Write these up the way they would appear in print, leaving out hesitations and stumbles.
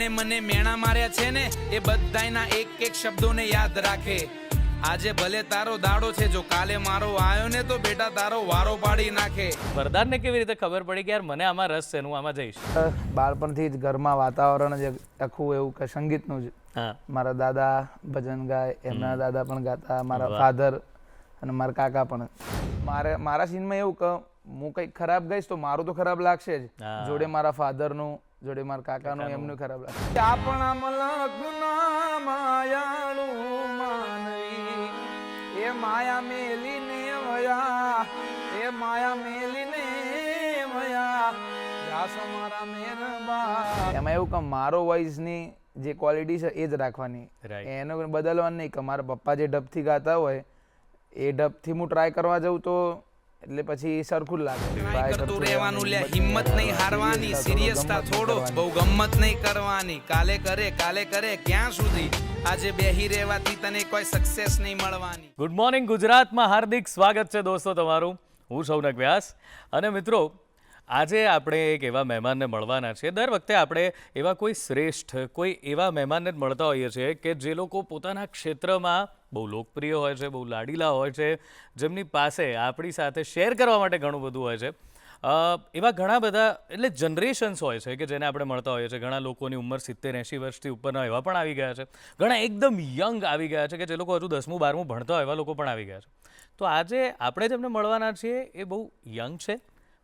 મને મેણા માર્યા છે ને એ બધાયના એક એક શબ્દોને યાદ રાખે. આજે ભલે તારો દાડો છે, જો કાલે મારો આવ્યો ને તો બેટા તારો વારો પાડી નાખે. વરદાનને કેવી રીતે ખબર પડી કે યાર મને આમાં રસ છે, હું આમાં જઈશ? બાળપણથી જ ઘરમાં વાતાવરણ જ આખું એવું કે સંગીતનું જ. હા, મારા દાદા ભજન ગાય, એમના દાદા પણ ગાતા, મારા ફાધર અને મારા કાકા પણ. મારા સીનમાં એવું કે હું કંઈક ખરાબ ગાઈશ તો મારું તો ખરાબ લાગશે જ, જોડે મારા ફાધરનું, જોડે મારા કાકાનું, એમનું ખરાબ લાગશે. આપણા મલકના માયાળું માનવી, એ માયા મેલીને વયા, એ માયા મેલીને વયા, જાસ મારા મેરબા. એમાં એવું કે મારો વોઇસની જે ક્વોલિટી છે એ જ રાખવાની, એનો બદલવાનું નહીં. કે મારા પપ્પા જે ડબથી ગાતા હોય એ ડબથી હું ટ્રાય કરવા જાઉં તો એટલે પછી સરખું લાગે. ટ્રાય કરતું રહેવાનું, લે હિંમત નહીં હારવાની, સિરિયસતા થોડો, બહુ ગમ્મત નહીં કરવાની. કાલે કરે ક્યાં સુધી, આજે બેહી રહેવાથી તને કોઈ સક્સેસ નહીં મળવાની. ગુડ મોર્નિંગ ગુજરાતમાં હાર્દિક સ્વાગત છે દોસ્તો તમારું. હું શૌનક વ્યાસ. અને મિત્રો, આજે આપણે એક એવા મહેમાનને મળવાના છીએ. દર વખતે આપણે એવા કોઈ શ્રેષ્ઠ, કોઈ એવા મહેમાનને જ મળતા હોઈએ છીએ કે જે લોકો પોતાના ક્ષેત્રમાં બહુ લોકપ્રિય હોય છે, બહુ લાડીલા હોય છે, જેમની પાસે આપણી સાથે શેર કરવા માટે ઘણું બધું હોય છે. એવા ઘણા બધા એટલે જનરેશન્સ હોય છે કે જેને આપણે મળતા હોઈએ છીએ. ઘણા લોકોની ઉંમર 70-80 વર્ષથી ઉપરના એવા પણ આવી ગયા છે. ઘણા એકદમ યંગ આવી ગયા છે કે જે લોકો હજુ 10મું 12મું ભણતા હોય એવા લોકો પણ આવી ગયા છે. તો આજે આપણે જેમને મળવાના છીએ એ બહુ યંગ છે,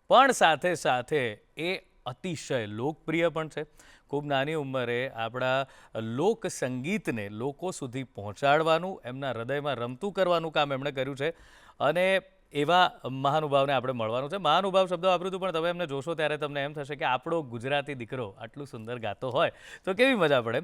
પણ સાથે સાથે એ અતિશય લોકપ્રિય પણ છે. ખૂબ નાની ઉંમરે આપણા લોક સંગીતને લોકો સુધી પહોંચાડવાનું, એમના હૃદયમાં રમતું કરવાનું કામ એમણે કર્યું છે. અને એવા મહાનુભાવને આપણે મળવાનું છે. મહાનુભાવ શબ્દ વાપરું છું, પણ તમે એમને જોશો ત્યારે તમને એમ થશે કે આપણો ગુજરાતી દીકરો આટલું સુંદર ગાતો હોય તો કેવી મજા પડે.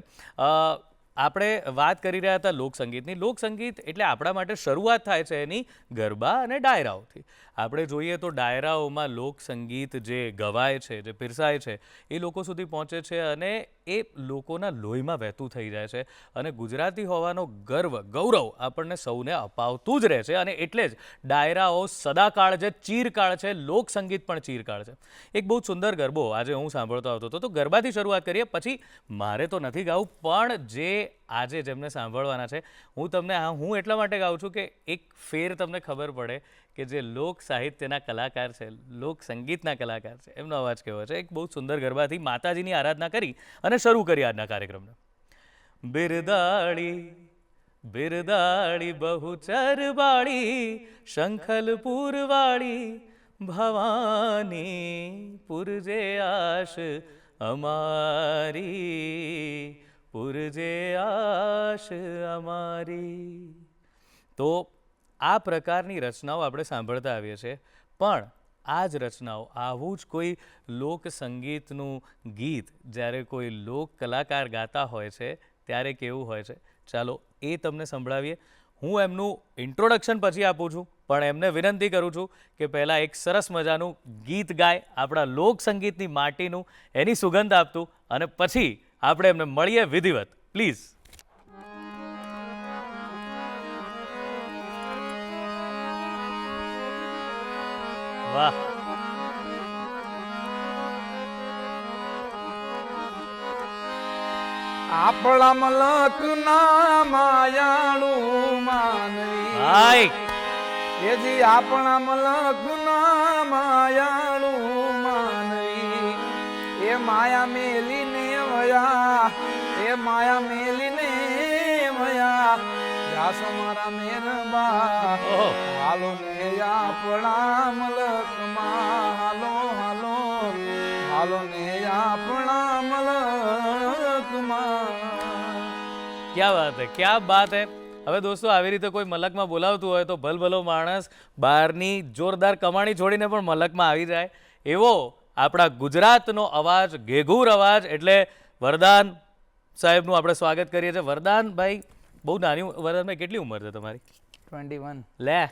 આપણે વાત કરી રહ્યા હતા લોકસંગીતની. લોકસંગીત એટલે આપણા માટે શરૂઆત થાય છે એની ગરબા અને ડાયરાઓથી. આપણે જોઈએ તો ડાયરાઓમાં લોકસંગીત જે ગવાય છે, જે પીરસાય છે, એ લોકો સુધી પહોંચે છે અને એ લોકોના લોહીમાં વહેતું થઈ જાય છે. અને ગુજરાતી હોવાનો ગૌરવ આપણને સૌને અપાવતું જ રહે છે. અને એટલે જ ડાયરાઓ સદાકાળ છે, ચીરકાળ છે, લોકસંગીત પણ ચીરકાળ છે. એક બહુ સુંદર ગરબો આજે હું સાંભળતો આવતો હતો, તો ગરબાથી શરૂઆત કરીએ. પછી મારે તો નથી ગાવું, પણ જે આજે જેમને સાંભળવાના છે, હું એટલા માટે ગાઉં છું કે એક ફેર તમને ખબર પડે કે જે લોક સાહિત્યના કલાકાર છે, લોક સંગીતના કલાકાર છે, એમનો અવાજ કેવો છે. એક બહુ સુંદર ગરબાથી માતાજીની આરાધના કરી અને શરૂ કરી આજના કાર્યક્રમને. બિરદાળી બિરદાળી બહુચર વાળી, શંખલપુર વાળી ભવાની, પુરજે આશ અમારી, પુરજે આશ અમારી. તો આ પ્રકારની રચનાઓ આપણે સાંભળતા આવીએ છીએ, પણ આ જ રચનાઓ, આવું જ કોઈ લોક સંગીતનું ગીત જ્યારે કોઈ લોક કલાકાર ગાતા હોય છે ત્યારે કેવું હોય છે, ચાલો એ તમને સંભળાવીએ. હું એમનું ઇન્ટ્રોડક્શન પછી આપું છું, પણ એમને વિનંતી કરું છું કે પહેલાં એક સરસ મજાનું ગીત ગાય, આપણા લોક સંગીતની માટીનું, એની સુગંધ આપતું, અને પછી આપણે એમને મળીએ વિધિવત. પ્લીઝ. વાહ. આપણા મલકના માયાળું માનવી, એ જી આપણા મલકના માયાળું માનવી, એ માયા મેલીને વયા, એ માયા મેલીને વયા, જાસ મારા મેરબા. હાલો ને આપણા મલકમાં, હાલો હાલો હાલો ને આપણા મલકમાં. ક્યાં વાત હે, ક્યાં બાત હે. હવે દોસ્તો, આવી રીતે કોઈ મલકમાં બોલાવતું હોય તો ભલભલો માણસ બહારની જોરદાર કમાણી છોડીને પણ મલકમાં આવી જાય. એવો આપણા ગુજરાતનો અવાજ, ઘેઘૂર અવાજ, એટલે વરદાન સાહેબનું આપણે સ્વાગત કરીએ છીએ. વરદાનભાઈ, બહુ નાની વરદાનભાઈ, કેટલી ઉંમર છે તમારી? 21. લે.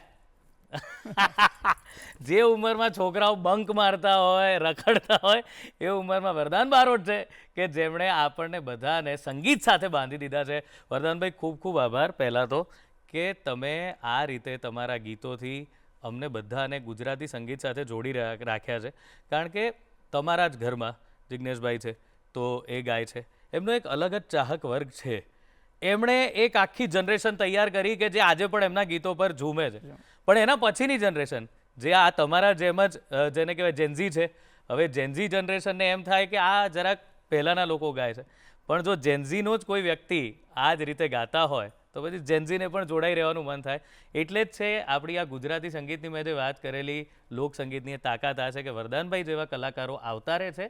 જે ઉંમરમાં છોકરાઓ બંક મારતા હોય, રખડતા હોય, એ ઉંમરમાં વરદાન બારોટ છે કે જેમણે આપણને બધાને સંગીત સાથે બાંધી દીધા છે. વરદાનભાઈ, ખૂબ ખૂબ આભાર પહેલાં તો કે તમે આ રીતે તમારા ગીતોથી અમને બધાને ગુજરાતી સંગીત સાથે જોડી રાખ્યા છે. કારણ કે તમારા જ ઘરમાં જિજ્ઞેશભાઈ છે, તો એ ગાય છે, એમનો એક અલગ જ ચાહક વર્ગ છે. એમણે એક આખી જનરેશન તૈયાર કરી કે જે આજે પણ એમના ગીતો પર ઝૂમે છે. પણ એના પછીની જનરેશન જે આ તમારા જેમ જ જેને કહેવાય જેન્ઝી છે, હવે જેન્ઝી જનરેશનને એમ થાય કે આ જરાક પહેલાંના લોકો ગાય છે. પણ જો જેન્ઝીનો જ કોઈ વ્યક્તિ આ જ રીતે ગાતા હોય તો પછી જેન્ઝીને પણ જોડાઈ રહેવાનું મન થાય. એટલે જ છે આપણી આ ગુજરાતી સંગીતની મેં જે વાત કરેલી લોકસંગીતની એ તાકાત આ છે કે વરદાનભાઈ જેવા કલાકારો આવતા રહે છે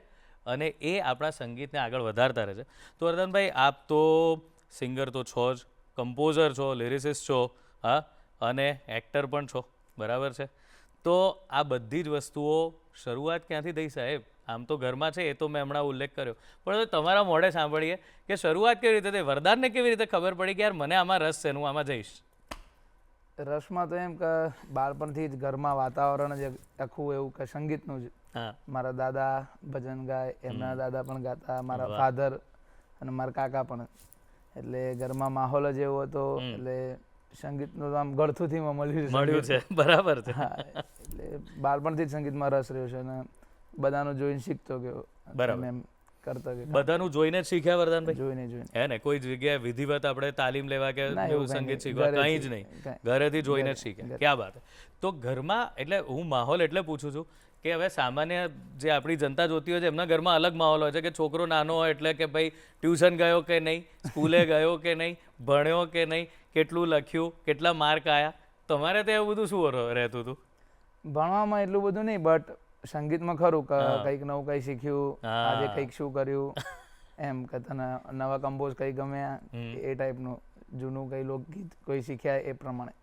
અને એ આપણા સંગીતને આગળ વધારતા રહે છે. તો વરદાનભાઈ, આપ તો સિંગર તો છો જ, કમ્પોઝર છો, લિરિસિસ્ટ છો, હા, અને એક્ટર પણ છો, બરાબર છે. તો આ બધી જ વસ્તુઓ શરૂઆત ક્યાંથી થઈ સાહેબ? આમ તો ઘરમાં છે, એ તો મેં હમણાં ઉલ્લેખ કર્યો, પણ તમારા મોઢે સાંભળીએ કે શરૂઆત કેવી રીતે થઈ, વરદાનને કેવી રીતે ખબર પડી કે યાર મને આમાં રસ છે, હું આમાં જઈશ? રસમાં તો એમ કે બાળપણથી જ ઘરમાં વાતાવરણ જ આખું એવું કે સંગીતનું જ. મારા દાદા ભજન ગાય, એમના દાદા પણ ગાતા, મારા ફાધર અને મારા કાકા પણ. એટલે ઘરમાં માહોલ જ એવો હતો. એટલે સંગીતનું આમ ગળથુથી મળ્યું છે. બરાબર છે. હા, એટલે બાળપણથી જ સંગીતમાં રસ રહ્યો છે અને બધાનું જોઈને શીખતો ગયો. બરાબર. એમ કરતો ગયો. બધાનું જોઈને જ શીખ્યા વરદાનભાઈ? જોઈને હે ને? કોઈ જગ્યાએ વિધિવત આપણે તાલીમ લેવા કે સંગીત શીખવા કંઈ જ નહીં, ઘરેથી જોઈને જ શીખ્યા. ક્યાં વાત! તો ઘરમાં, એટલે હું માહોલ એટલે પૂછું છું કે હવે સામાન્ય જે આપણી જનતા જોતી હોય છે એમના ઘરમાં અલગ માહોલ હોય છે કે છોકરો નાનો હોય એટલે કે ભાઈ ટ્યુશન ગયો કે નહીં, સ્કૂલે ગયો કે નહીં, ભણ્યો કે નહીં, કેટલું લખ્યું, કેટલા માર્ક આવ્યા. તમારે ત્યાં એવું બધું શું રહેતું હતું? ભણવામાં એટલું બધું નહીં, બટ સંગીતમાં ખરું કે કંઈક નવું કંઈ શીખ્યું, આજે કંઈક શું કર્યું, એમ કે તને નવા કમ્પોઝ કંઈ ગમ્યા, એ ટાઈપનું જૂનું કંઈ લોકગીત કોઈ શીખ્યા એ પ્રમાણે.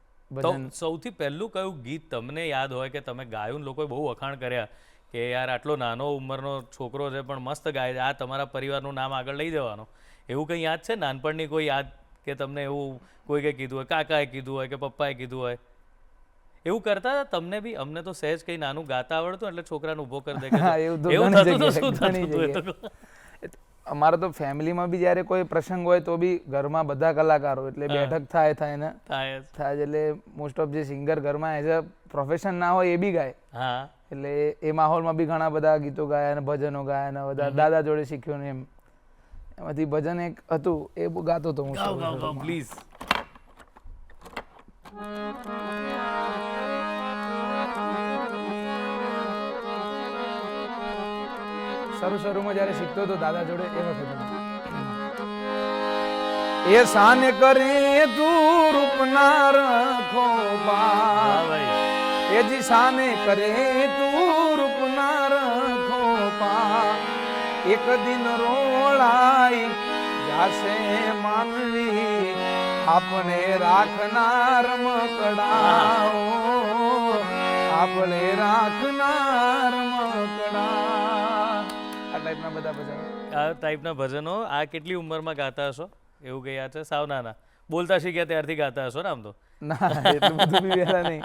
તો સૌથી પહેલું કયું ગીત તમને યાદ હોય કે તમે ગાયું, લોકોએ બહુ વખાણ કર્યા કે યાર આટલો નાનો ઉંમરનો છોકરો છે પણ મસ્ત ગાય છે, આ તમારા પરિવારનું નામ આગળ લઈ જવાનો, એવું કંઈ યાદ છે? નાનપણની કોઈ યાદ કે તમને એવું કોઈ કંઈ કીધું હોય, કાકાએ કીધું હોય કે પપ્પાએ કીધું હોય, એવું કરતા હતા તમને બી? અમને તો સહેજ કંઈ નાનું ગાતા આવડતું એટલે છોકરાને ઊભો કરી દે. એવું થતું તો શું થતું? અમારે તો ફેમિલીમાં બી જ્યારે કોઈ પ્રસંગ હોય તો બી ઘરમાં બધા કલાકારો, એટલે બેઠક થાય ને થાય, એટલે મોસ્ટ ઓફ જે સિંગર ઘરમાં એઝ અ પ્રોફેશન ના હોય એ બી ગાય. એટલે એ માહોલમાં બી ઘણા બધા ગીતો ગાયા અને ભજનો ગાયા અને બધા દાદા જોડે શીખ્યું ને એમ. એમાંથી ભજન એક હતું એ બહુ ગાતો હતો હું. પ્લીઝ. શરૂમાં જયારે શીખતો હતો દાદા જોડે એ વખતે એ સાને કરે તું રૂપના રખો પા, એ જી સાને કરે તું રૂપના રખો પા, એક દિન રોળાઈ જાશે માનવી આપણે રાખનાર મકડાઓ, આપણે રાખનાર મકડા. આ ટાઈપના ભજનો આ કેટલી ઉંમરમાં ગાતા હશો? એવું કઈ યાદ છે? સાવ નાના બોલતા શીખ્યા ત્યારથી ગાતા હશો ને? આમ તો ના, એટલું બધું બી વહેલા નહીં,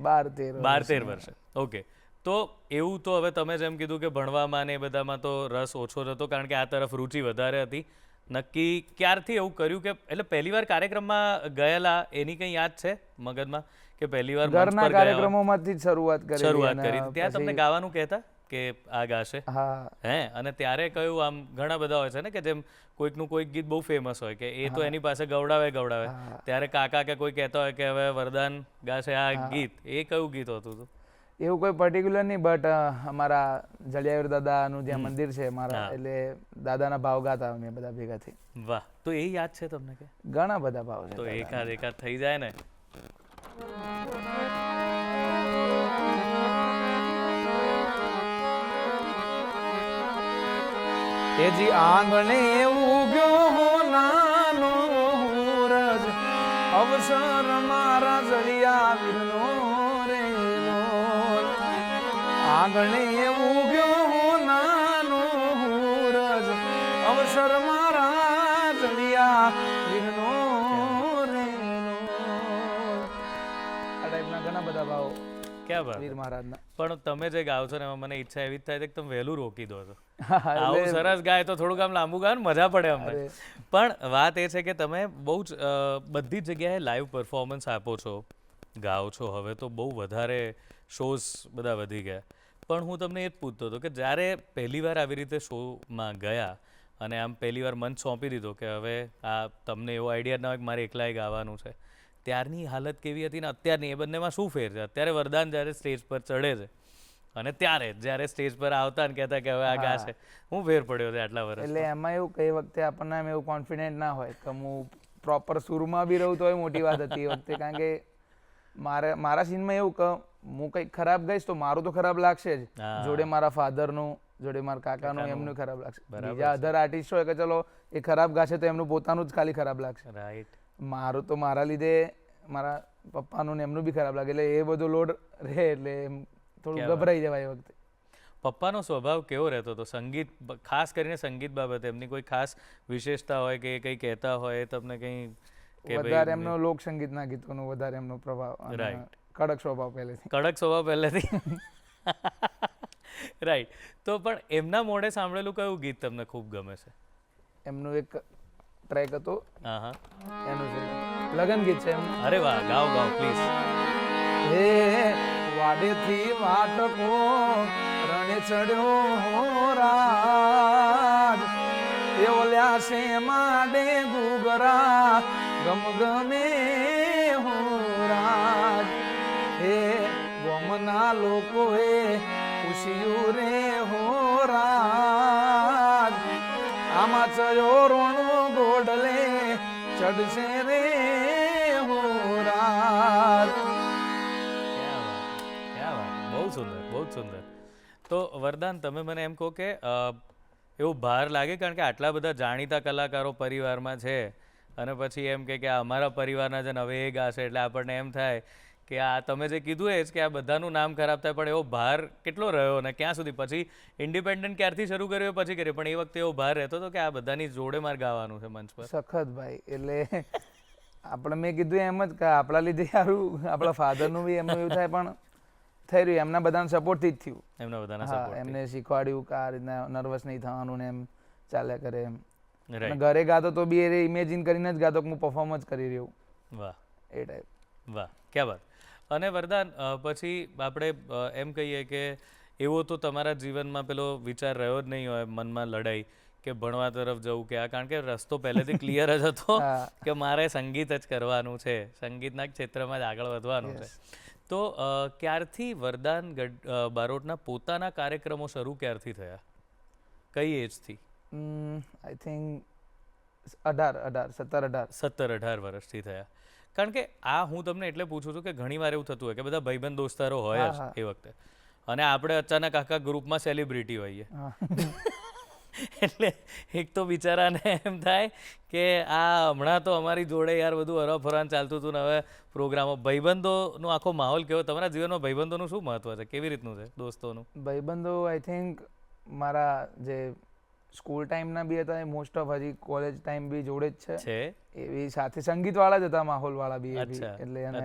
12-13 વર્ષે. ઓકે. તો એવું તો હવે તમે જેમ કીધું કે ભણવામાં ને એ બધામાં તો રસ ઓછો જ હતો કારણ કે આ તરફ રુચિ વધારે હતી. નક્કી ક્યારથી એવું કર્યું કે એટલે પહેલી વાર કાર્યક્રમમાં ગયેલા એની કંઈ યાદ છે મગજમાં કે પહેલી વાર ઘરના કાર્યક્રમોમાંથી જ શરૂઆત કરી? ત્યાં તમને ગાવાનું કહેતા કે આ ગાશે? હે? અને ત્યારે કયું આમ ઘણા બધા હોય છે ને કે જેમ કોઈકનું કોઈક ગીત બહુ ફેમસ હોય કે એ તો એની પાસે ગવડાવે, ત્યારે કાકા કે કોઈ કહેતા હોય કે હવે વરદાન ગાશે આ ગીત, એ કયું ગીત હતું હતું? એવું કોઈ પર્ટિક્યુલર નહીં, બટ અમારા જલિયાવીર દાદાનું જ્યાં મંદિર છે મારા, એટલે દાદાના ભાવ ગાતા અમે બધા ભેગા થઈ. વાહ! તો એ યાદ છે તમને કે? ઘણા બધા ભાવ છે. તો એકાદ થઈ જાય ને. એજી આંગણે ઉગ્યો હો નાનો હુરજ, અવસર મારા જલિયાવીરનો રે લોલ. આંગણે ઉગ્યો હો નાનો હુરજ, અવસર મારા જલિયાવીરનો રે લોલ. આ ટાઈપના ઘણા બધા ભાવો વીર મહારાજના. પણ તમે જે ગાઓ છો ને એમાં મને ઈચ્છા એવી જ થાય છે કે તમે વહેલું રોકી દો છો. આવું સરસ ગાય તો થોડુંક આમ લાંબુ ગાય મજા પડે અમને. પણ વાત એ છે કે તમે બહુ જ બધી જ જગ્યાએ લાઈવ પરફોર્મન્સ આપો છો, ગાઓ છો. હવે તો બહુ વધારે શોઝ બધા વધી ગયા. પણ હું તમને એ જ પૂછતો હતો કે જ્યારે પહેલી વાર આવી રીતે શોમાં ગયા અને આમ પહેલી વાર મંચ સોંપી દીધો કે હવે આ તમને એવો આઈડિયા ના હોય કે મારે એકલાએ ગાવાનું છે, ત્યારની હાલત કેવી હતી ને અત્યારની, એ બંનેમાં શું ફેર છે? અત્યારે વરદાન જ્યારે સ્ટેજ પર ચડે છે અને ત્યારે જ્યારે સ્ટેજ પર આવતા ને કહેતા કે હવે આ ગાશે, હું ફેર પડ્યો છે આટલા વર્ષ? એટલે એમાં એવું કઈ વખતે આપણને એમ એવું કોન્ફિડન્ટ ના હોય કે હું પ્રોપર સુરમાં બી રહું તો એ મોટી વાત હતી એ વખતે, કારણ કે મારા સીનમાં એવું કે હું કંઈક ખરાબ ગાઈશ તો મારું તો ખરાબ લાગશે જ, જોડે મારા ફાધરનું, જોડે મારા કાકાનું, એમનું ખરાબ લાગશે. બીજા અધર આર્ટિસ્ટ હોય કે ચલો એ ખરાબ ગાશે તો એમનું પોતાનું જ ખાલી ખરાબ લાગશે, રાઈટ. મારું તો મારા લીધે મારા પપ્પાનું ને એમનું બી ખરાબ લાગે, એટલે એ બધો લોડ રહે એટલે થોડું ગભરાઈ જવાય એ વખતે. પપ્પાનો સ્વભાવ કેવો રહેતો હતો સંગીત, ખાસ કરીને સંગીત બાબતે? એમની કોઈ ખાસ વિશેષતા હોય કે કંઈ કહેતા હોય તમને કંઈ? વધારે એમનો લોક સંગીતના ગીતોનો વધારે એમનો પ્રભાવ, કડક સ્વભાવ પહેલેથી. કડક સ્વભાવ પહેલેથી, રાઈટ. તો પણ એમના મોઢે સાંભળેલું કયું ગીત તમને ખૂબ ગમે છે? એમનું એક ટ્રેક હતો, હા, એનું છે લગન ગીત છે એમનું. અરે વાહ, ગાઓ ગાઓ પ્લીઝ. હે વાડેથી વાટકો રણે ચડ્યો રાજ, એ ઓલ્યા છે માડે ગુગરા ગમગમે હો રાજ, હે ગોમના લોકોએ ખુશિયું રે હો રાજ, આમાં ચયો રોણો ગોડલે ચડશે રે હો રાજ. બહુ સુંદર, બહુ સુંદર. તો વરદાન, તમે મને એમ કહો કે એવું ભાર લાગે કારણ કે આટલા બધા જાણીતા કલાકારો પરિવારમાં છે અને પછી એમ કે આ અમારા પરિવારના છે ને હવે એ ગાશે, એટલે આપણને એમ થાય કે આ તમે જે કીધું એ જ કે આ બધાનું નામ ખરાબ થાય, પણ એવો ભાર કેટલો રહ્યો ને ક્યાં સુધી? પછી ઇન્ડિપેન્ડન્ટ ક્યારથી શરૂ કર્યો પછી કર્યો, પણ એ વખતે એવો ભાર રહેતો હતો કે આ બધાની જોડે માર ગાવાનું છે મંચ પર? સખત ભાઈ, એટલે આપણે મેં કીધું એમ જ કે આપણા લીધે સારું, આપણા ફાધરનું બી એમનું એવું થાય, પણ થઈ રહ્યું એમના બધાના સપોર્ટથી જ થયું. એમના બધાના હા, સપોર્ટ. એમને શીખવાડ્યું કે આ રીતના નર્વસ નહીં થવાનું ને એમ ચાલ્યા કરે એમ. ઘરે ગાતો તો બી એ ઇમેજિન કરીને જ ગાતો કે હું પરફોર્મ જ કરી રહ્યું. વાહ, એ ટાઈપ. વાહ, ક્યાં વાત. અને વરદાન, પછી આપણે એમ કહીએ કે એવો તો તમારા જીવનમાં પેલો વિચાર રહ્યો જ નહીં હોય મનમાં લડાઈ કે ભણવા તરફ જવું કે આ, કારણ કે રસ્તો પહેલેથી ક્લિયર જ હતો કે મારે સંગીત જ કરવાનું છે, સંગીતના ક્ષેત્રમાં જ આગળ વધવાનું છે. તો ક્યારથી વરદાન બારોટના પોતાના કાર્યક્રમો શરૂ ક્યારથી થયા? કઈ એજથી? આઈ થિંક 17-18 વર્ષથી થયા. કારણ કે આ હું તમને એટલે પૂછું છું કે ઘણી વાર એવું થતું હોય કે બધા ભાઈબંધ દોસ્તારો હોય જ એ વખતે, અને આપણે અચાનક આખા ગ્રુપમાં સેલિબ્રિટી હોઈએ, એટલે એક તો બિચારાને એમ થાય કે આ હમણાં તો અમારી જોડે યાર બધું હરફરાન ચાલતું હતું ને હવે પ્રોગ્રામો. ભાઈબંધોનો આખો માહોલ કેવો? તમારા જીવનમાં ભાઈબંધોનું શું મહત્વ છે? કેવી રીતનું છે દોસ્તોનું? ભાઈબંધો આઈ થિંક મારા જે સ્કૂલ ટાઈમના બી હતા, મોસ્ટ ઓફ હજી કોલેજ ટાઈમ બી જોડે જ છે, એવી સાથે સંગીતવાળા જ હતા, માહોલવાળા બી. એટલે અને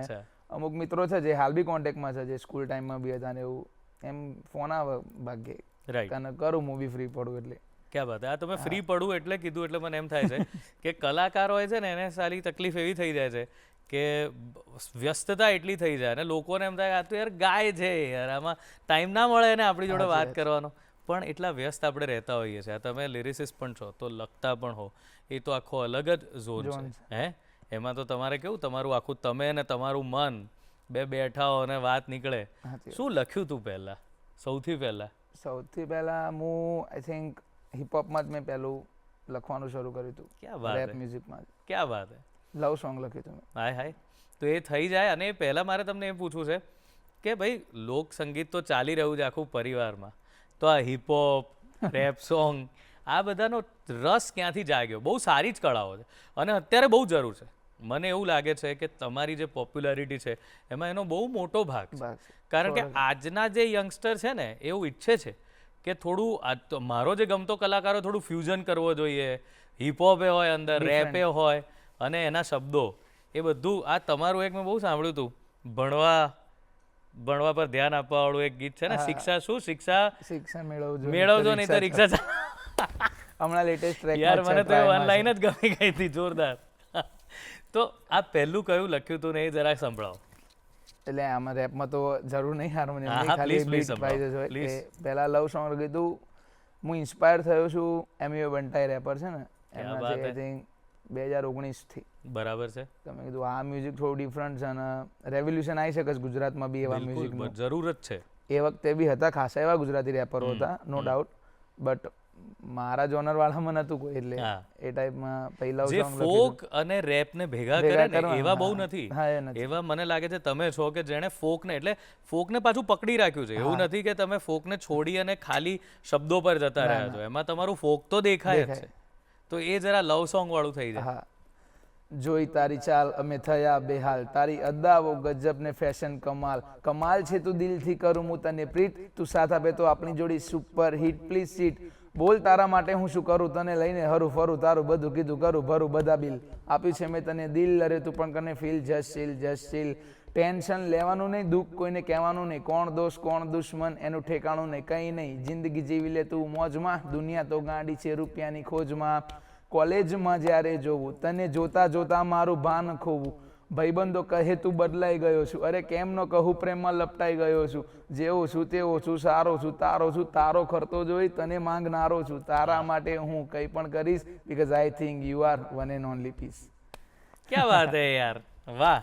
અમુક મિત્રો છે જે હાલ બી કોન્ટેક્ટમાં છે, જે સ્કૂલ ટાઈમમાં બી હતા ને એવું. એમ ફોન આવે ભાગ્યે, રાઈટ, અને કરું મૂવી ફ્રી પડું એટલે. ક્યાં વાત. આ તમે ફ્રી પડું એટલે કીધું એટલે મને એમ થાય છે કે કલાકાર હોય છે ને એને સારી તકલીફ એવી થઈ જાય છે કે વ્યસ્તતા એટલી થઈ જાય અને લોકોને એમ થાય આ તો યાર ગાય છે યાર, આમાં ટાઈમ ના મળે એને આપણી જોડે વાત કરવાનો, પણ એટલા વ્યસ્ત આપણે રહેતા હોઈએ છીએ. તમે લિરિસિસ્ટ પણ છો તો લખતા પણ હો, એ તો આખો અલગ જ ઝોન છે. હે, એમાં તો તમારે કેવું તમારું આખું તમે ને તમારું મન બે બેઠા હો અને વાત નીકળે. શું લખ્યું તું પહેલા? સૌથી પહેલા હું આઈ થિંક હિપહોપમાં જ મેં પહેલું લખવાનું શરૂ કર્યું હતું. ક્યાં વાત, રેપ મ્યુઝિકમાં. ક્યાં વાત હે. લવ સોંગ લખ્યું હતું. હાય હાય. તો એ થઈ જાય. અને પહેલાં મારે તમને એ પૂછવું છે કે ભાઈ લોક સંગીત તો ચાલી રહ્યું છે આખું પરિવારમાં, તો આ હિપહોપ, રેપ સોંગ, આ બધાનો રસ ક્યાંથી જાગ્યો? બહુ સારી જ કળાઓ છે અને અત્યારે બહુ જરૂર છે. મને એવું લાગે છે કે તમારી જે પોપ્યુલારિટી છે એમાં એનો બહુ મોટો ભાગ છે, કારણ કે આજના જે યંગસ્ટર છે ને એવું ઈચ્છે છે કે થોડું મારો જે ગમતો કલાકારો થોડું ફ્યુઝન કરવો જોઈએ, હિપહોપે હોય અંદર, રેપે હોય અને એના શબ્દો એ બધું. આ તમારું એક મેં બહુ સાંભળ્યું હતું, ભણવા પર ધ્યાન આપવા વાળું એક ગીત છે ને, શિક્ષા શું શિક્ષા મેળવજો નહીં તો રિક્ષા. હમણાં લેટેસ્ટ ટ્રેક યાર, મને તો વન લાઈન જ ગમી ગઈ હતી, જોરદાર. તો આ પહેલું કયું લખ્યું હતું ને એ જરા સંભળાવો. એટલે આમાં રેપમાં તો જરૂર નહીં હાર્મોનિયમ, ખાલી બીટ વાઇઝ જ હોય. પહેલા લવ સોંગ કીધું હું ઇન્સ્પાયર થયો છું એમયુ બંટાઈ રેપર છે ને ક્યાં એમનાથી બાત આઈ થિંક 2019 થી બરાબર છે, તમે કીધું આ મ્યુઝિક થોડું ડિફરન્ટ છે અને રેવોલ્યુશન આવી શકે છે ગુજરાતમાં બી એવા બિલકુલ મ્યુઝિકનું. જરૂર જ છે. એ વખતે બી હતા ખાસા એવા ગુજરાતી રેપરો હતા નો ડાઉટ, બટ મારા જોનર વાળામાં નતું કોઈ, એટલે હા. એ ટાઈપમાં પહેલા જે ફોક અને રેપ ને ભેગા કરે ને કરવાના, એવા બહુ હા. નથી. હા, એ નથી. એવા મને લાગે છે તમે છો કે જેણે ફોક ને એટલે ફોક ને પાછું પકડી રાખ્યું છે. એવું નથી કે તમે ફોક ને છોડી અને ખાલી શબ્દો પર જતા રહ્યા છો, એમાં તમારું ફોક તો દેખાય જ છે. તો એ જરા લવ સોંગ વાળું થઈ જાય. હા, જોઈ તારી ચાલ અમે થયા બેહાલ, તારી અદાઓ ગજબ ને ફેશન કમાલ, કમાલ છે તું દિલથી કરું હું તને પ્રીત, તું સાથ આપે તો આપણી જોડી સુપર હિટ, પ્લીઝ સીટ, બોલ તારા માટે હું શું કરું, તને લઈને હરું ફરું, તારું બધું કીધું કરું ભરું બધા બિલ, આપ્યું છે મેં તને દિલ, અરે તું પણ કને ફીલ, જસ્ટ ચીલ, ટેન્શન લેવાનું નહીં, દુઃખ કોઈને કહેવાનું નહીં, કોણ દોસ્ત કોણ દુશ્મન એનું ઠેકાણું નહીં, કંઈ નહીં, જિંદગી જીવી લે તું મોજમાં, દુનિયા તો ગાંડી છે રૂપિયાની ખોજમાં, કોલેજમાં જ્યારે જોવું તને જોતા જોતા મારું ભાન ખોવું, ભાઈબંધો કહે તું બદલાઈ ગયો છું, અરે કેમ ન કહું પ્રેમમાં લપટાઈ ગયો છું, જેવો છું તેવો છું, સારો છું તારો છું, તારો ખર્ચો જોઈ તને માંગનારો છું, તારા માટે હું કંઈ પણ કરીશ, because I think you are one and only piece. ક્યાં વાત હે યાર, વાહ.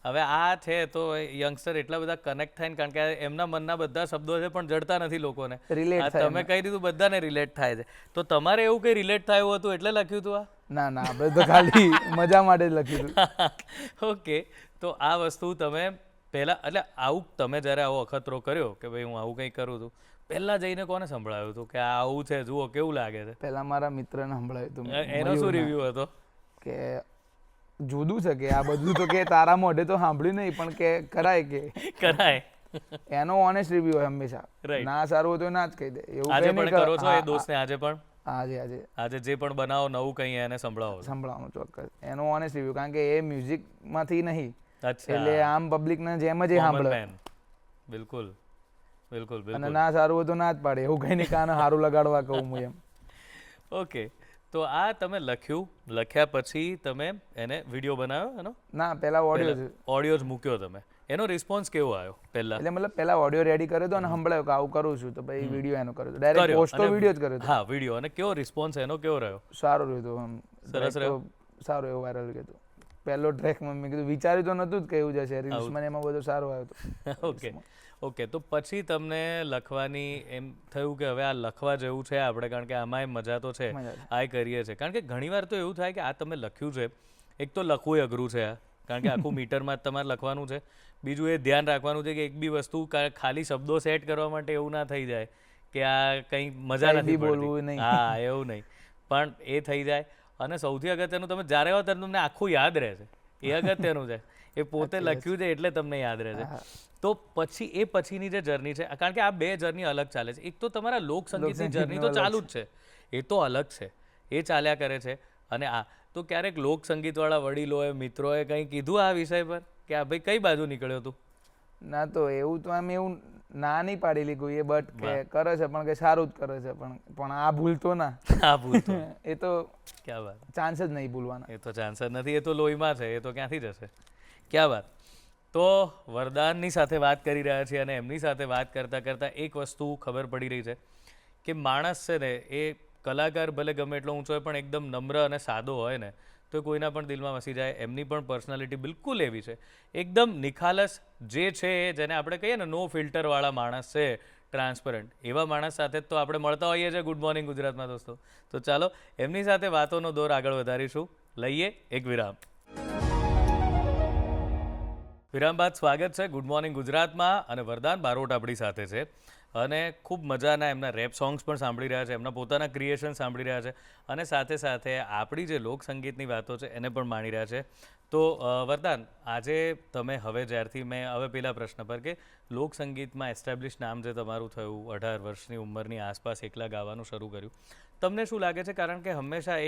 હવે આ છે તો યંગસ્ટર એટલા બધા કનેક્ટ થાય ને, કારણ કે એમના મનના બધા શબ્દો છે પણ જડતા નથી લોકોને. Relate આ થાય તમે કહી દીધું બધાને રિલેટ થાય છે. તો તમારે એવું કઈ રિલેટ થયું હતું એટલે લખ્યું હતું આ? ના ના, આપણે તો ખાલી મજા માટે જ લખ્યું હતું. ઓકે, તો આ વસ્તુ તમે પહેલા એટલે આવું તમે જ્યારે આવો અખતરો કર્યો કે ભાઈ હું આવું કંઈ કરું છું, પહેલા જઈને કોને સંભળાયું હતું કે આ આવું છે, જુઓ કેવું લાગે છે? પહેલા મારા મિત્રને સંભળાયું હતું. એનો શું રિવ્યુ હતો? કે જુદું છે કે આ બધું તો કે તારા મોઢે તો સાંભળ્યું નહીં, પણ કે કરાય કે કરાય. એનો ઓનેસ્ટ રિવ્યુ હોય હંમેશા. Right. ના સારું હોય તો ના જ કહી દે. એવું આજે કંઈ પણ નહીં કરો છો એ દોસ્તને? આજે પણ આજે આજે આજે જે પણ બનાવો નવું કંઈ એને સંભળાવો છો? સંભળાવવાનું ચોક્કસ. એનો ઓનેસ્ટ રિવ્યુ, કારણ કે એ મ્યુઝિકમાંથી નહીં, અચ્છા, એટલે આમ પબ્લિકને જેમ જ એ common સાંભળે. man. બિલકુલ બિલકુલ અને બિલકુલ. ના સારું હોય તો ના જ પાડે. એવું કંઈ નહીં કાને સારું લગાડવા કહું હું એમ. ઓકે, તો આ તમે લખ્યું, લખ્યા પછી તમે એને વિડીયો બનાવ્યો એનો? ના, પહેલા ઓડિયો છે. ઓડિયો જ મૂક્યો તમે. એનો રિસ્પોન્સ કેવો આવ્યો પહેલા? એટલે મતલબ પહેલા ઓડિયો રેડી કર્યો હતો અને સંભળાયો કે આવું કરું છું, તો પછી વિડીયો એનો કર્યો હતો. ડાયરેક્ટ કર્યો પોસ્ટ તો અને વિડીયો જ કર્યો હતો. હા, વિડીયો. અને કેવો રિસ્પોન્સ એનો કેવો રહ્યો? સારું રહ્યું હતું આમ. સરસ direct તો સારું એવું વાયરલ ગયું હતું. પહેલો ટ્રેકમાં મેં કીધું વિચાર્યું તો નહોતું જ કે એવું જશે. રીલ્સમાં એમાં બધું સારું આવ્યું હતું. ઓકે ઓકે, તો પછી તમને લખવાની એમ થયું કે હવે આ લખવા જેવું છે આપણે, કારણ કે આમાંય મજા તો છે, આ કરીએ છીએ. કારણ કે ઘણીવાર તો એવું થાય કે આ તમે લખ્યું છે, એક તો લખવું અઘરું છે આ, કારણ કે આખું મીટરમાં જ તમારે લખવાનું છે. બીજું એ ધ્યાન રાખવાનું છે કે એક બી વસ્તુ ખાલી શબ્દો સેટ કરવા માટે એવું ના થઈ જાય કે આ કંઈ મજા નથી બોલવું પડતી. નહીં. હા, એવું નહીં, પણ એ થઈ જાય. અને સૌથી અગત્યનું, તમે જ્યારે આવો ત્યારે તમને આખું યાદ રહે છે, એ અગત્યનું છે. એ પોતે લખ્યું છે એટલે તમને યાદ રહે છે. તો પછી એ પછીની જે જર્ની છે, કારણ કે આ બે જર્ની અલગ ચાલે છે. એક તો તમારા લોક સંગીતની જર્ની તો ચાલુ જ છે, એ તો અલગ છે, એ ચાલ્યા કરે છે. અને આ તો ક્યારેક લોક સંગીતવાળા વડીલોએ, મિત્રોએ કંઈ કીધું આ વિષય પર કે આ ભાઈ કઈ બાજુ નીકળ્યો તું? ના, તો એવું તો આમ એવું ના નહીં પાડેલી કોઈએ, બટ કે કરે છે પણ કે સારું જ કરે છે, પણ આ ભૂલતો ના. આ ભૂલતો એ તો ક્યાં વાત, ચાન્સ જ નહીં ભૂલવાના. એ તો ચાન્સ જ નથી, એ તો લોહીમાં છે, એ તો ક્યાંથી જશે? ક્યાં વાત. તો વરદાનની સાથે વાત કરી રહ્યા છીએ, અને એમની સાથે વાત કરતાં કરતાં એક વસ્તુ ખબર પડી રહી છે કે માણસ છે ને, એ કલાકાર ભલે ગમે એટલો ઊંચો હોય પણ એકદમ નમ્ર અને સાદો હોય ને તો કોઈના પણ દિલમાં વસી જાય. એમની પણ પર્સનાલિટી બિલકુલ એવી છે, એકદમ નિખાલસ જે છે, જેને આપણે કહીએ ને નો ફિલ્ટરવાળા માણસ છે, ટ્રાન્સપરન્ટ. એવા માણસ સાથે જ તો આપણે મળતા હોઈએ છીએ ગુડ મોર્નિંગ ગુજરાતમાં દોસ્તો. તો ચાલો એમની સાથે વાતોનો દોર આગળ વધારીશું. લઈએ એક વિરામ. વિરામ બાદ સ્વાગત છે ગુડ મોર્નિંગ ગુજરાતમાં, અને વરદાન બારોટ આપણી સાથે છે. અને ખૂબ મજાના એમના રેપ સોંગ્સ પણ સાંભળી રહ્યા છે, એમના પોતાના ક્રિએશન સાંભળી રહ્યા છે, અને સાથે સાથે આપણી જે લોક સંગીતની વાતો છે એને પણ માણી રહ્યા છે. તો વરદાન, આજે તમે હવે જ્યારથી મેં હવે પેલા પ્રશ્ન પર કે લોક સંગીતમાં એસ્ટાબ્લિશ નામ જે તમારું થયું, 18 વર્ષની ઉંમરની આસપાસ એકલા ગાવાનું શરૂ કર્યું, તમને શું લાગે છે? કારણ કે હંમેશા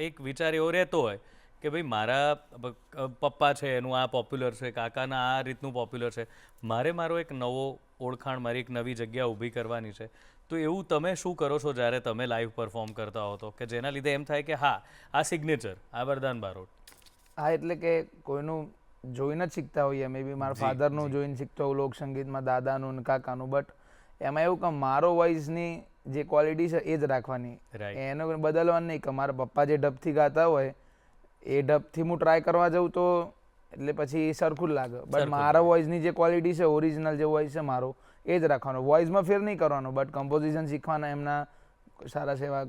એક વિચાર એવો રહેતો હોય કે ભાઈ મારા પપ્પા છે એનું આ પોપ્યુલર છે, કાકાના આ રીતનું પોપ્યુલર છે, મારો એક નવો ઓળખાણ, મારી એક નવી જગ્યા ઊભી કરવાની છે. તો એવું તમે શું કરો છો જ્યારે તમે લાઈવ પરફોર્મ કરતા હો તો, કે જેના લીધે એમ થાય કે હા આ સિગ્નેચર, આ વરદાન બારોટ? હા, એટલે કે કોઈનું જોઈને જ શીખતા હોઈએ. મે બી મારા ફાધરનું જોઈને શીખતો હોઉં લોક સંગીતમાં, દાદાનું ને કાકાનું. બટ એમાં એવું કે મારો વોઇસની જે ક્વોલિટી છે એ જ રાખવાની, Right. એનો બદલવાનું નહીં. કે મારા પપ્પા જે ઢબથી ગાતા હોય એ ઢબથી હું ટ્રાય કરવા જાઉં તો એટલે પછી સરખું જ લાગે. બટ મારા વોઇસની જે ક્વોલિટી છે, ઓરિજિનલ જે વોઇસ છે મારો એ જ રાખવાનો. વોઇસમાં ફેર નહીં કરવાનો, બટ કમ્પોઝિશન શીખવાના, એમના સારા સેવા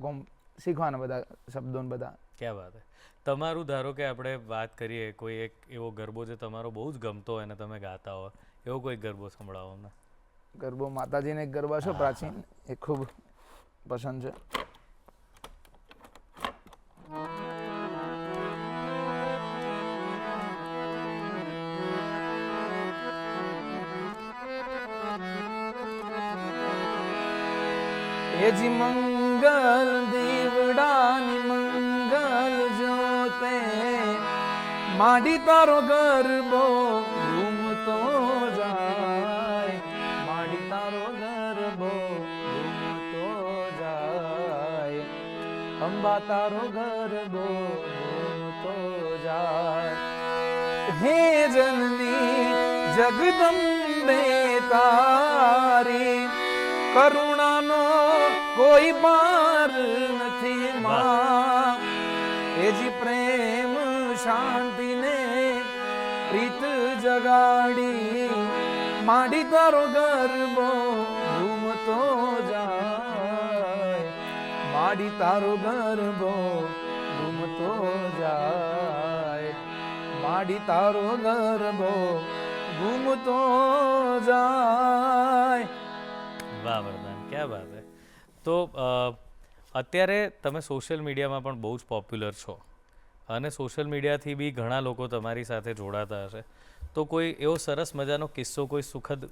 શીખવાના બધા શબ્દો ને બધા. ક્યાં વાત છે. તમારું ધારો કે આપણે વાત કરીએ કોઈ એક એવો ગરબો જે તમારો બહુ જ ગમતો હોય અને તમે ગાતા હો, એવો કોઈ ગરબો સંભળાવો અમને. ગરબો માતાજીને એક ગરબા છે પ્રાચીન, એ ખૂબ પસંદ છે. એ જી મંગલ દીવડાની મંગલ જોતે માડી તારો ગરબો ઘૂમતો જાય, માડી તારો ગરબો ઘૂમતો જાય, અંબા તારો ગરબો ઘૂમતો જાય. હે જનની જગદંબે તારી કરુણાનો કોઈ પાર નથી માં. એ જી પ્રેમ શાંતિને પ્રીત જગાડી માડી તારો ગરબો ઘૂમતો જાય, માડી તારો ગરબો ઘૂમતો જાય, માડી તારો ગરબો ઘૂમતો જાય. વાહ વરદાન, ક્યાં વાત છે. તો અત્યારે તમે સોશિયલ મીડિયામાં પણ બહુ જ પોપ્યુલર છો અને સોશિયલ મીડિયાથી બી ઘણા લોકો તમારી સાથે જોડાતા હશે. તો કોઈ એવો સરસ મજાનો કિસ્સો, કોઈ સુખદ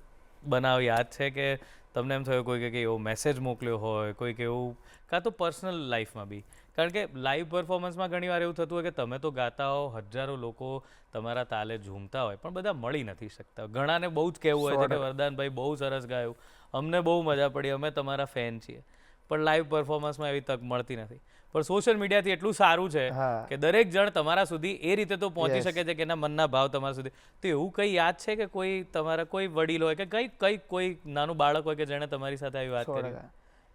બનાવ યાદ છે કે તમને એમ થયો કોઈ કે એવો મેસેજ મોકલ્યો હોય, કોઈક એવું, કાં તો પર્સનલ લાઈફમાં બી? કારણ કે લાઈવ પરફોર્મન્સમાં ઘણીવાર એવું થતું હોય કે તમે તો ગાતા હો, હજારો લોકો તમારા તાલે ઝૂમતા હોય, પણ બધા મળી નથી શકતા. ઘણાને બહુ જ કહેવું હોય છે કે વરદાનભાઈ બહુ સરસ ગાયું, અમને બહુ મજા પડી, અમે તમારા ફેન છીએ, પણ લાઈવ પરફોર્મન્સમાં એવી તક મળતી નથી. પણ સોશિયલ મીડિયાથી એટલું સારું છે કે દરેક જણ તમારા સુધી એ રીતે તો પહોંચી શકે છે કે એના મનના ભાવ તમારા સુધી. તો એવું કંઈ યાદ છે કે કોઈ તમારા કોઈ વડીલ હોય કે કોઈ નાનું બાળક હોય કે જેણે તમારી સાથે આવી વાત કરી?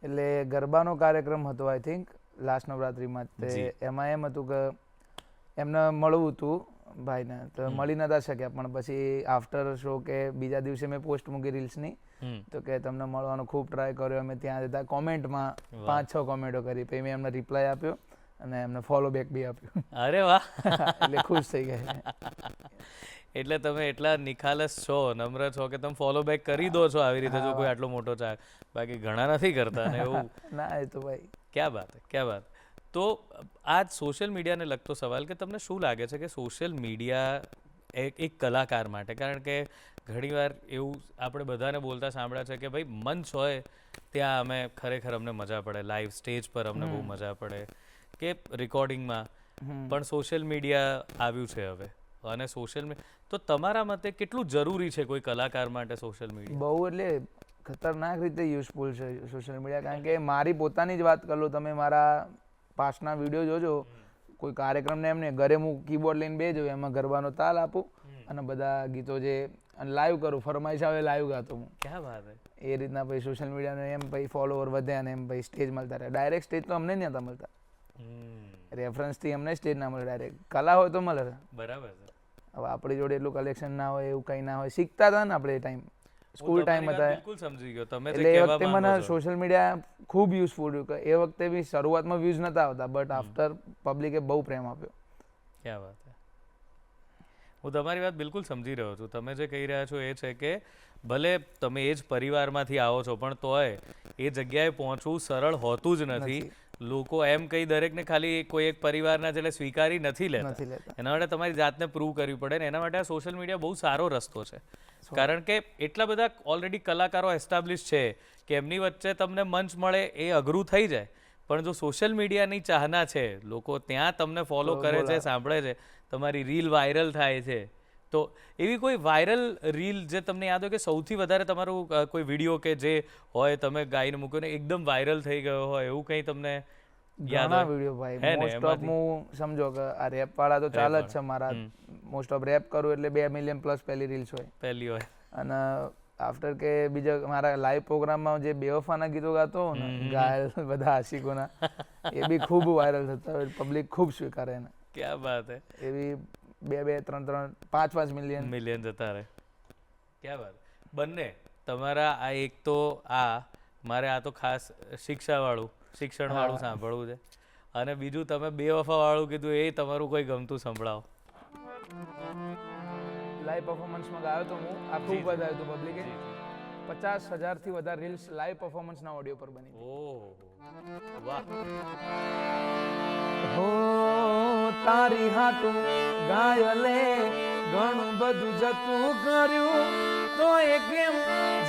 એટલે ગરબાનો કાર્યક્રમ હતો આઈ થિંક લાસ્ટ નવરાત્રિમાં. એમાં એમ હતું કે એમને મળવું હતું ભાઈને, તો મળી નતા શક્યા. પણ પછી આફ્ટર શો કે બીજા દિવસે મેં પોસ્ટ મૂકી રીલ્સની, તો કે તમને મળવાનો ખૂબ ટ્રાય કર્યો. અમે ત્યાં જતા કોમેન્ટમાં 5-6 કોમેન્ટો કરી, પછી મેં એમને રિપ્લાય આપ્યો અને એમને ફોલો બેક બી આપ્યું. અરે વાહ, એટલે ખુશ થઈ ગયા. એટલે તમે એટલા નિખાલસ છો, નમ્ર છો કે તમે ફોલો બેક કરી દો છો આવી રીતે, જો કોઈ આટલો મોટો ચાહ. બાકી ઘણા નથી કરતા ને એવું. ના એ તો ભાઈ ક્યાં વાત હે, ક્યાં વાત. તો આ સોશિયલ મીડિયાને લગતો સવાલ કે તમને શું લાગે છે કે સોશિયલ મીડિયા એક કલાકાર માટે, કારણ કે ઘણીવાર એવું આપણે બધાને બોલતા સાંભળ્યા છે કે ભાઈ મંચ હોય ત્યાં અમે ખરેખર અમને મજા પડે, લાઈવ સ્ટેજ પર અમને બહુ મજા પડે કે રેકોર્ડિંગમાં, પણ સોશિયલ મીડિયા આવ્યું છે હવે અને સોશિયલ મીડિયા, તો તમારા મતે કેટલું જરૂરી છે કોઈ કલાકાર માટે સોશિયલ મીડિયા? બહુ એટલે ખતરનાક રીતે યુઝફુલ છે સોશિયલ મીડિયા. કારણ કે મારી પોતાની જ વાત કરું, તમે મારા પાસ્ટના વિડીયો જોજો, કોઈ કાર્યક્રમને એમને ઘરે હું કીબોર્ડ લઈને બેજો, એમાં ગરબાનો તાલ આપું અને બધા ગીતો જે લાઈવ કરું, ફરમાઈશ આવે લાઈવ ગાતો હું. ક્યાં વાત હે. એ રીતના પછી સોશિયલ મીડિયાને એમ પછી ફોલોવર વધે અને એમ પછી સ્ટેજ મળતા રહે. ડાયરેક્ટ સ્ટેજ તો અમને નહોતા મળતા, રેફરન્સથી અમને સ્ટેજ ના મળે. ડાયરેક્ટ કલા હોય તો મળે. બરાબર છે. હવે આપણી જોડે એટલું કલેક્શન ના હોય, એવું કંઈ ના હોય. શીખતા હતા ને આપણે એ ટાઈમ, સ્કૂલ ટાઈમ હતા, બિલકુલ સમજી ગયો તમે. એટલે એ વખતે મને સોશિયલ મીડિયા ખૂબ યુઝફુલ રહ્યું. એ વખતે બી શરૂઆતમાં વ્યૂઝ નતા આવતા, બટ આફ્ટર પબ્લિકે બહુ પ્રેમ આપ્યો. ક્યાં વાત છે. હું તમારી વાત બિલકુલ સમજી રહ્યો છું. તમે જે કહી રહ્યા છો એ છે કે ભલે તમે એ જ પરિવારમાંથી આવો છો, પણ તોય એ જગ્યાએ પહોંચવું સરળ હોતું જ નથી. લોકો એમ કહી દરેકને ખાલી કોઈ એક પરિવારના એટલે સ્વીકારી નથી લેતા. એના માટે તમારી જાતને પ્રૂવ કરવી પડે ને એના માટે આ સોશિયલ મીડિયા બહુ સારો રસ્તો છે. કારણ કે એટલા બધા ઓલરેડી કલાકારો એસ્ટાબ્લિશ છે કે એમની વચ્ચે તમને મંચ મળે એ અઘરું થઈ જાય. પણ જો સોશિયલ મીડિયાની ચાહના છે, લોકો ત્યાં તમને ફોલો કરે છે, સાંભળે છે, તમારી રીલ વાયરલ થાય છે, તો એવી કોઈ વાયરલ રીલ જે તમને યાદ હોય કે સૌથી વધારે તમારું કોઈ વિડીયો કે જે હોય તમે ગાઈને મૂક્યો ને એકદમ વાયરલ થઈ ગયો હોય, એવું કંઈ તમને યાદ હોય? વિડીયો ભાઈ મોસ્ટ ઓફ હું સમજો કે આ રેપ વાળા તો ચાલે જ છે મારા. મોસ્ટ ઓફ રેપ કરું એટલે 2 મિલિયન પ્લસ પહેલી રીલ્સ હોય, પહેલી હોય. અને આફ્ટર કે બીજા મારા લાઈવ પ્રોગ્રામમાં જે બેવફાના ગીતો ગાતો હોઉં ને ગાયલ બધા આશિકોના એ બી ખૂબ વાયરલ થતા હોય, પબ્લિક ખૂબ સ્વીકારે એને. ક્યાં બાત હે. એવી 2 3 5 મિલિયન જતા રહે. ક્યાં વાત. બંને તમારા આ એક તો મારે આ તો ખાસ શિક્ષણવાળું સાંભળવું છે, અને બીજું તમે બેવફાવાળું કીધું એ તમારું કોઈ ગમતું સંભળાવો. લાઈવ પરફોર્મન્સમાં ગાયો તો હું, આ ખૂબ વધારે હતું પબ્લિકે. 50,000 થી વધારે રીલ્સ લાઈવ પરફોર્મન્સના ઓડિયો પર બની. ઓહ વાહ. હો તારી હાટું ગાયલે ઘણું બધું જતું કર્યું, તો એ કેમ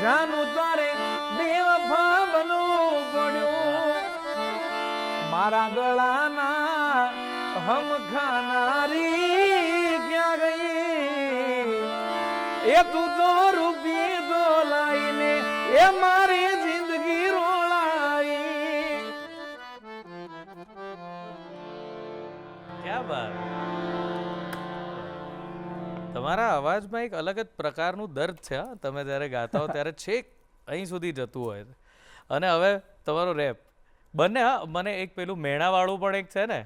જાનું તારે બેવફા બનવું પડ્યું. મારા ગળાના હમ ખાનારી ક્યાં ગઈ, એ તું તો રૂપી દોલાઈને એ મારી જિંદગી રોળાઈ. ક્યાં બાત. તમારા અવાજમાં એક અલગ જ પ્રકારનું દર્દ છે. તમે જ્યારે ગાતા હો ત્યારે છેક અહીં સુધી જતું હોય છે. અને હવે તમારો રેપ બંને. મને એક પેલું મેણાવાળું પણ એક છે ને,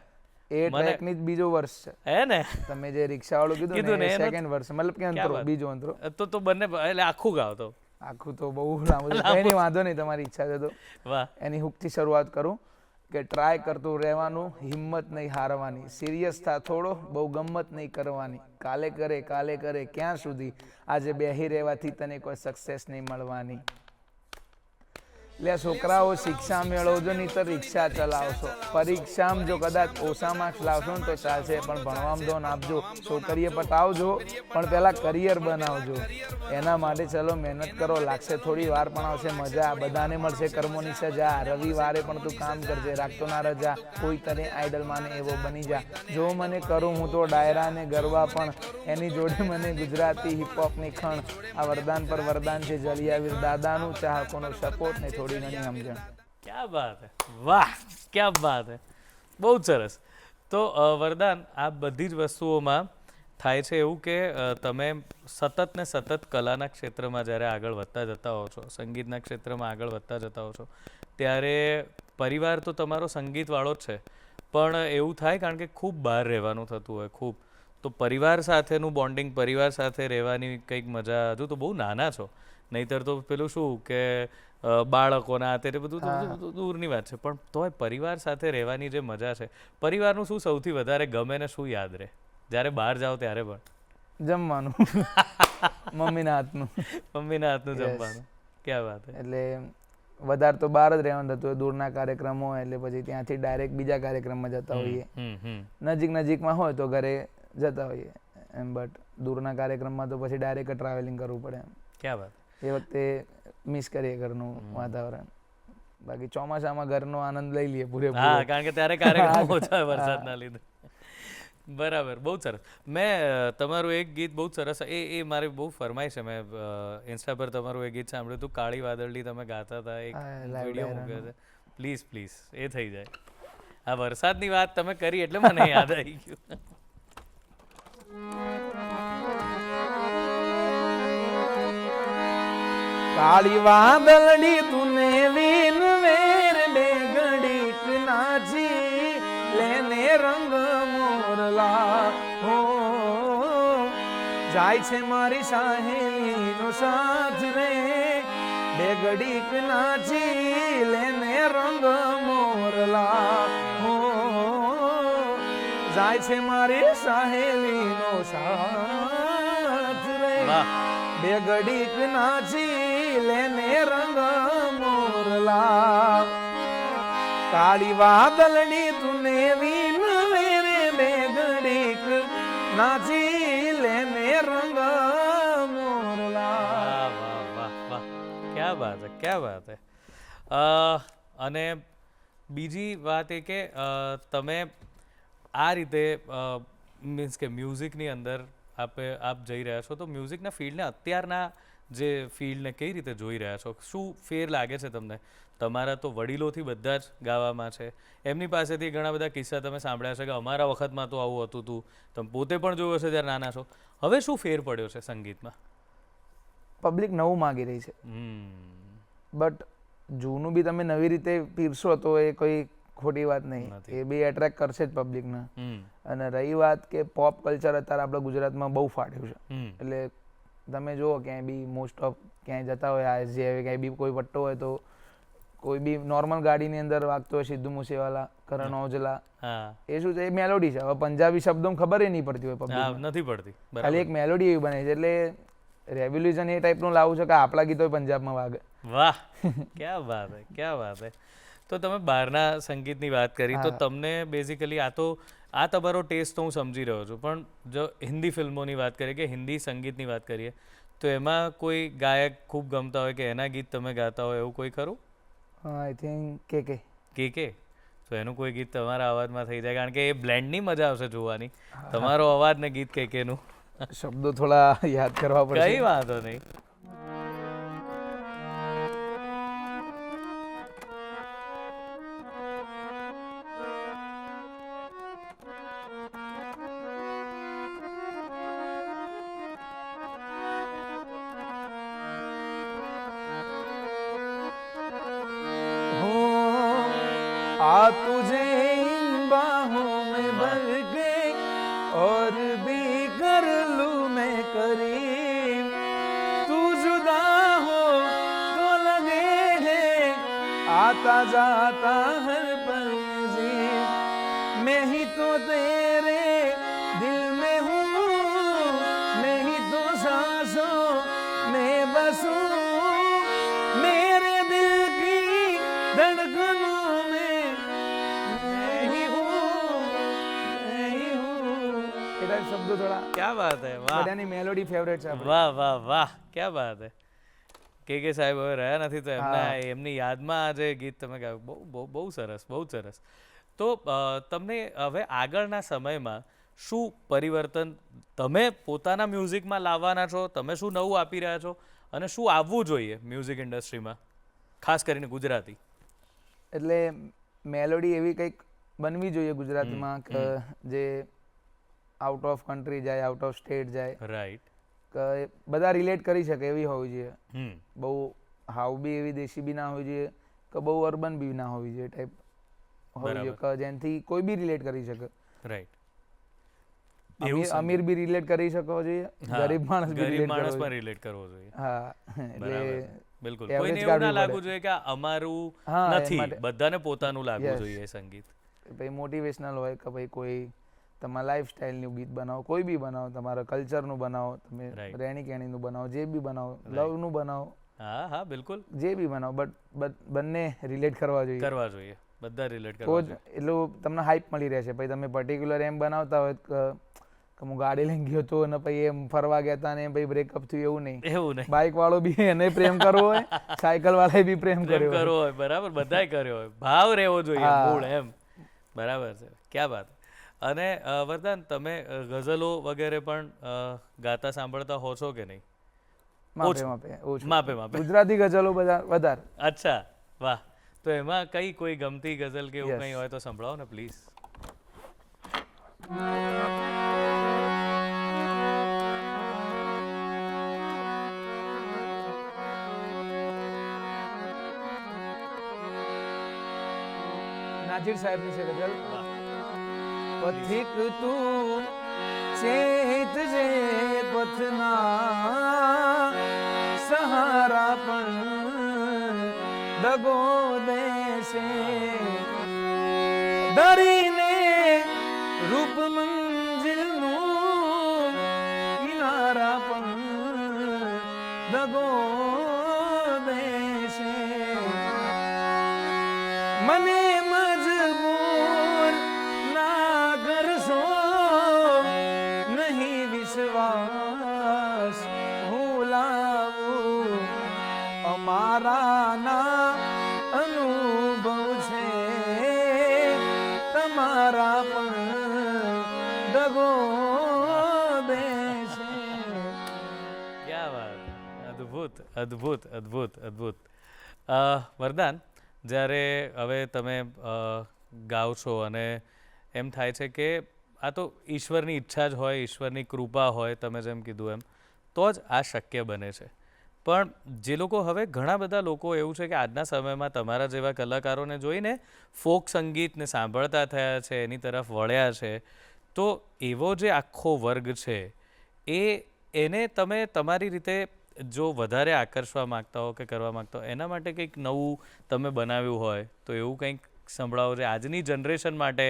એ ટ્રેકની જ બીજો વર્ષ છે. હે ને? તમે જે રિક્ષાવાળું કીધું ને, સેકન્ડ વર્ષ, મતલબ કે અંતરો, બીજો અંતરો. તો બંને એટલે આખું ગાવ તો. આખું તો બહુ લાંબુ છે. કંઈ નહીં, વાંધો નહીં, તમારી ઈચ્છા છે તો. વાહ. એની હુકથી શરૂઆત કરું કે ટ્રાય કરતું રહેવાનું, હિંમત નહીં હારવાની, સિરિયસ થા થોડો, બહુ ગમત નહીં કરવાની, કાલે કરે ક્યાં સુધી, આજે બેહી રહેવાથી તને કોઈ સક્સેસ નહીં મળવાની. એટલે છોકરાઓ શિક્ષા મેળવજો, નહીં તો રિક્ષા ચલાવશો. પરીક્ષામાં જો કદાચ ઓછા માર્ક્સ લાવશો ને તો ચાલશે, પણ ભણવામાં ધ્યાન આપજો. છોકરીએ પટાવજો પણ પહેલા કરિયર બનાવજો. એના માટે ચલો મહેનત કરો, લાગશે થોડી વાર પણ આવશે મજા. બધાને મળશે કર્મોની સજા. રવિવારે પણ તું કામ કરજે, રાખતો ના રજા. કોઈ તને આઈડલ માને એવો બની જા. જો મને કરું હું તો ડાયરા ને ગરબા, પણ એની જોડે મને ગુજરાતી હિપહોપની ખણ. આ વરદાન પર વરદાન છે જલિયાવીર દાદાનું, ચાહકોનો સપોર્ટ ને થોડી ઘણી સમજણ. ક્યાં બાત હે. વાહ, ક્યાં બાત હે. બહુ જ સરસ. તો વરદાન, આ બધી જ વસ્તુઓમાં થાય છે એવું કે તમે સતત ને સતત કલાના ક્ષેત્રમાં જ્યારે આગળ વધતા જતા હો છો, સંગીતના ક્ષેત્રમાં આગળ વધતા જતા હો છો, ત્યારે પરિવાર તો તમારો સંગીતવાળો જ છે, પણ એવું થાય કારણ કે ખૂબ બહાર રહેવાનું થતું હોય, ખૂબ. તો પરિવાર સાથેનું બોન્ડિંગ, પરિવાર સાથે રહેવાની કંઈક મજા, હજુ તો બહુ નાના છો, નહીંતર તો પેલું શું કે બાળકોના અત્યારે બધું તો દૂરની વાત છે, પણ તોય પરિવાર સાથે રહેવાની જે મજા છે, પરિવારનું શું સૌથી વધારે ગમે ને શું યાદ રહે જ્યારે બહાર જાઓ ત્યારે? પણ જમવાનું. મમ્મીના હાથનું. મમ્મીના હાથનું જમવાનું. ક્યાં વાત. એટલે વધારે તો બહાર જ રહેવાનું થતું હોય. દૂરના કાર્યક્રમ હોય એટલે પછી ત્યાંથી ડાયરેક્ટ બીજા કાર્યક્રમમાં જતા હોઈએ. નજીકમાં હોય તો ઘરે જતા હોઈએ એમ, બટ દૂરના કાર્યક્રમમાં તો પછી ડાયરેક્ટ ટ્રાવેલિંગ કરવું પડે એમ. ક્યાં વાત. એ વખતે મિસ કરીએ ઘરનું વાતાવરણ. બાકી ચોમાસામાં ઘરનો આનંદ લઈ લઈએ પૂરેપૂરો. હા, કારણ કે ત્યારે કાર્યક્રમ ઓછા હોય વરસાદના લીધે. બરાબર, બહુ સરસ. મેં તમારું એક ગીત બહુ સરસ, એ મારી બહુ ફરમાઈશ છે. મેં ઇન્સ્ટા પર તમારું એક ગીત સાંભળ્યું હતું, કાળી વાદળડી તમે ગાતા હતા, એક વિડીયો મૂક્યો છે. પ્લીઝ એ થઈ જાય. આ વરસાદની વાત તમે કરી એટલે મને યાદ આવી ગયું. કાળી વાદળડી તુને વીન વેર બે ઘડીક નાચી લેને રંગ મોરલા. હો જાય છે મારી સાહેલીનો સાથ રે, બે ઘડીક નાચી લેને રંગ મોરલા. હો જાય છે મારી સાહેલીનો સાથ રે, બે ઘડીક નાચી લેને રંગ મોરલા. કાળી વાદળડી તુને વીન વેરે બે ઘડીક નાચી લેને રંગ મોરલા. ક્યાં બાત હે, ક્યાં બાત હે. અને બીજી વાત એ કે તમે આ રીતે મીન્સ કે મ્યુઝિકની અંદર આપ જઈ રહ્યા છો, તો મ્યુઝિકના ફિલ્ડને અત્યારના જે ફિલ્ડને કઈ રીતે જોઈ રહ્યા છો? શું ફેર લાગે છે તમને? તમારા તો વડીલોથી બધા જ ગાવામાં છે, એમની પાસેથી ઘણા બધા કિસ્સા તમે સાંભળ્યા છે કે અમારા વખતમાં તો આવું હતું તું, તમે પોતે પણ જોયું હશે જ્યારે નાના છો. હવે શું ફેર પડ્યો છે સંગીતમાં? પબ્લિક નવું માગી રહી છે, બટ જૂનું બી તમે નવી રીતે પીરશો તો એ કોઈ ખોટી વાત નહીં, એ બી એટ્રેક્ટ કરશે જ પબ્લિકને. અને રહી વાત કે પોપ કલ્ચર અત્યારે આપણા ગુજરાતમાં બહુ ફાટ્યું છે, એટલે તમે જુઓ ક્યાંય બી મોસ્ટ ઓફ ક્યાંય જતા હોય આઈએસજી હાઈવે ક્યાંય બી કોઈ પટ્ટો હોય તો કોઈ બી નોર્મલ ગાડીની અંદર વાગતો હોય સિદ્ધુ મૂસેવાલા, કરણ ઓજલા, એ શું છે, એ મેલોડી છે. હવે પંજાબી શબ્દો ખબર નહીં પડતી હોય પબ્લિક, નથી પડતી, ખાલી એક મેલોડી એવી બને છે. એટલે રેવોલ્યુશન એ ટાઈપનું લાવવું છે કે આપણા ગીતો પંજાબમાં વાગે. વાહ, ક્યાં વાત હે, ક્યાં વાત હે. તો તમે બહારના સંગીતની વાત કરી, તો તમને બેઝિકલી આ તમારો ટેસ્ટ તો હું સમજી રહ્યો છું, પણ જો હિન્દી ફિલ્મોની વાત કરીએ કે હિન્દી સંગીતની વાત કરીએ તો એમાં કોઈ ગાયક ખૂબ ગમતા હોય કે એના ગીત તમે ગાતા હોય એવું કોઈ ખરું? આઈ થિંક કે તો એનું કોઈ ગીત તમારા અવાજમાં થઈ જાય, કારણ કે એ બ્લેન્ડની મજા આવશે જોવાની, તમારો અવાજ ને ગીત કેનું. શબ્દો થોડા યાદ કરવા પડશે. કઈ વાંધો નહીં. आ तुझे इन बाहों में भर के और भी कर लूं मैं करीब, तू जुदा हो तो लगे है आता जाता हर पल जी, मैं ही तो तेरे दिल में हूँ, मैं ही तो सांसों में बसूं, मेरे दिल की धड़कनों में शब्दों थोड़ा. क्या बात है, वाह, બધાની મેલોડી ફેવરેટ છે. વાહ વાહ વાહ, क्या बात है. કે સાહેબ હવે રહ્યા નથી તો એમની યાદમાં આજે ગીત તમે ગાયું, બહુ સરસ, બહુ સરસ. તો તમને હવે આગળના સમયમાં શું પરિવર્તન તમે પોતાના મ્યુઝિકમાં લાવવાના છો, તમે શું નવું આપી રહ્યા છો અને શું આવવું જોઈએ મ્યુઝિક ઇન્ડસ્ટ્રીમાં, ખાસ કરીને ગુજરાતી? એટલે મેલોડી એવી કંઈક બનવી જોઈએ ગુજરાતમાં કે જે આઉટ ઓફ કન્ટ્રી જાય, આઉટ ઓફ સ્ટેટ જાય, રાઈટ, કે બધા રિલેટ કરી શકે એવી હોવી જોઈએ. બહુ હાવ બી એવી દેશી બી ના હોવી જોઈએ કે બહુ અર્બન બી ના હોવી જોઈએ, ટાઈપ હોવી જોઈએ કે જેનાથી કોઈ બી રિલેટ કરી શકે. રાઈટ, અમીર બી રિલેટ કરી શકો જોઈએ, ગરીબ માણસ બી રિલેટ કરવો જોઈએ. હા, એટલે બિલકુલ, કોઈને એવું ના લાગવું જોઈએ કે અમારું નથી, બધાને પોતાનું લાગવું જોઈએ સંગીત. ભાઈ મોટિવેશનલ હોય કે ભાઈ કોઈ તમારા લાઈફસ્ટાઈલનું ગીત બનાવો, કોઈ બી બનાવો, તમારા કલ્ચરનું બનાવો, તમે રહેણી કહેણીનું બનાવો, જે બી બનાવો, લવનું બનાવો, હા હા બિલકુલ, જે બી બનાવો, બટ બંને રિલેટ કરવા જોઈએ, બધા રિલેટ કરવા જોઈએ. એટલું તમને હાઈપ મળી રહેશે. પછી તમે પર્ટિક્યુલર એમ બનાવતા હોય કે હું ગાડી લઈને ગયો હતો અને પછી એમ ફરવા ગયા હતા ને પછી બ્રેકઅપ થયું, એવું નહીં. બાઇક વાળો બી એને પ્રેમ કરવો હોય, સાયકલ વાળાએ બી પ્રેમ કરવો હોય, બરાબર, બધાય કર્યો હોય, ભાવ રહેવો જોઈએ મૂળ, એમ. બરાબર છે, ક્યાં વાત. અને વરદાન, તમે ગઝલો વગેરે પણ ગાતા સાંભળતા હો છો કે નહીં? માપે માપે. ગુજરાતી ગઝલો વધારે. અચ્છા, વાહ. તો એમાં કોઈ ગમતી ગઝલ કે એવું કંઈ હોય તો સંભળાવો ને પ્લીઝ. નાજીર સાહેબની છે ગઝલ. પથિક તું ચેત જે પથના સહારા પણ દગો દેશે, ડરીને રૂપ મંજિલનું કિનારા પણ દગો દેશે, મને મારાના અનુભવ છે, તમારા પણ દગો દેશે. ક્યાં વાત, અદ્ભુત અદ્ભુત અદ્ભુત અદ્ભુત. વરદાન, જ્યારે હવે તમે ગાઓ છો અને એમ થાય છે કે આ તો ઈશ્વરની ઈચ્છા જ હોય, ઈશ્વરની કૃપા હોય, તમે જેમ કીધું એમ, તો જ આ શક્ય બને છે. પણ જે લોકો હવે ઘણા બધા લોકો એવું છે કે આજના સમયમાં તમારા જેવા કલાકારોને જોઈને ફોક સંગીતને સાંભળતા થયા છે, એની તરફ વળ્યા છે. તો એવો જે આખો વર્ગ છે એને તમે તમારી રીતે જો વધારે આકર્ષવા માગતા હો કે કરવા માગતા હો, એના માટે કંઈક નવું તમે બનાવ્યું હોય તો એવું કંઈક સંભળાવો છે આજની જનરેશન માટે,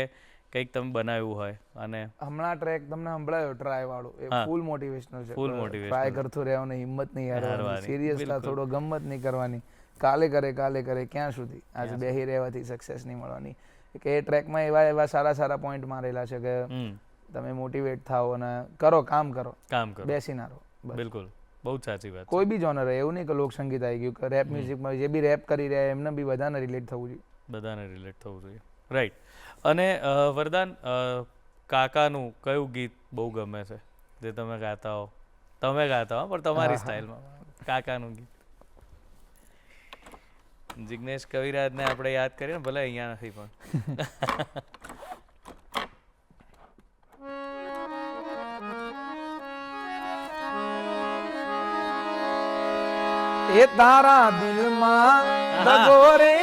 કંઈક તમે બનાવ્યું હોય. અને હમણાં ટ્રેક તમને સંભળાયો ટ્રાય વાળો, એ ફૂલ મોટિવેશનલ છે. ફૂલ મોટિવેશન. ટ્રાય કરતું રહેવાનું, હિંમત નહીં હારવાની, સિરિયસતા થોડો ગમત નહીં કરવાની, કાલે કરે ક્યાં સુધી, આજે બેહી રહેવાથી સક્સેસ નહીં મળવાની. કે એ ટ્રેકમાં એવા સારા પોઈન્ટ મારેલા છે કે તમે મોટિવેટ થાઓ અને કામ કરો, બેસી ના રહો. બિલકુલ, બહુ સાચી વાત. કોઈ બી જોનર હોય, એવું નહીં કે લોક સંગીત આવી ગયું કે રેપ મ્યુઝિકમાં જે બી રેપ કરી રહ્યા એમને બી બધાને રિલેટ થવું જોઈએ. રાઈટ. અને વરદાન, કાકાનું કયું ગીત બહુ ગમે છે જે તમે ગાતા હો? તમે ગાતા હો પણ તમારી સ્ટાઇલમાં, કાકાનું ગીત. જિગ્નેશ કવિરાજને આપણે યાદ કરીએ ને, ભલે અહીંયા નથી પણ. એ તારા દિલમાં દગો રે